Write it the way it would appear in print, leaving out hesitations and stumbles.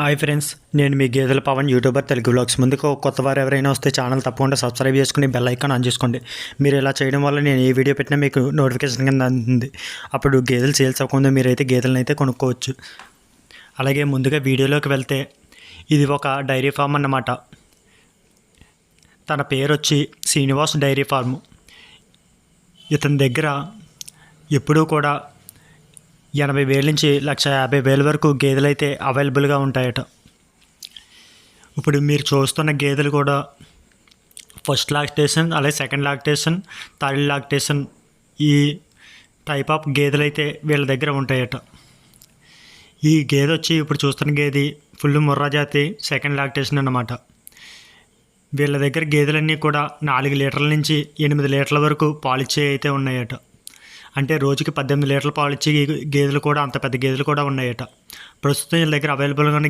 Hi friends, నేను మీ గేదెల Pawan YouTuber Telugu vlogs. ముందుకు కొత్త వారు ఎవరైనా వస్తే ఛానల్ తప్పకుండా సబ్స్క్రైబ్ చేసుకుని బెల్ ఐకాన్ ఆన్ చేసుకోండి. మీరు ఇలా చేయడం వల్ల నేను ఏ వీడియో పెట్టినా మీకు నోటిఫికేషన్ కింద అందుతుంది. అప్పుడు గేదెలు సేల్స్ అవ్వకుండా మీరైతే గేదెలను అయితే కొనుక్కోవచ్చు. అలాగే ముందుగా వీడియోలోకి వెళ్తే ఇది ఒక డైరీ ఫామ్ అన్నమాట. తన పేరు వచ్చి శ్రీనివాస్ డైరీ ఫార్మ్. ఇతని దగ్గర ఎప్పుడూ కూడా 80,000 నుంచి 150,000 వరకు గేదెలు అయితే అవైలబుల్గా ఉంటాయట. ఇప్పుడు మీరు చూస్తున్న గేదెలు కూడా ఫస్ట్ లాక్టేషన్, అలాగే సెకండ్ లాక్టేషన్, థర్డ్ లాక్టేషన్, ఈ టైప్ ఆఫ్ గేదెలు అయితే వీళ్ళ దగ్గర ఉంటాయట. ఈ గేదె వచ్చి ఇప్పుడు చూస్తున్న గేదె ఫుల్ ముర్రా జాతి సెకండ్ లాక్టేషన్ అన్నమాట. వీళ్ళ దగ్గర గేదెలన్నీ కూడా 4 లీటర్ల నుంచి 8 లీటర్ల వరకు పాలిచ్చే అయితే ఉన్నాయట. అంటే రోజుకి 18 లీటర్ల పాలు ఇచ్చే గేదెలు కూడా, అంత పెద్ద గేదెలు కూడా ఉన్నాయట. ప్రస్తుతం వీళ్ళ దగ్గర అవైలబుల్గా ఉన్న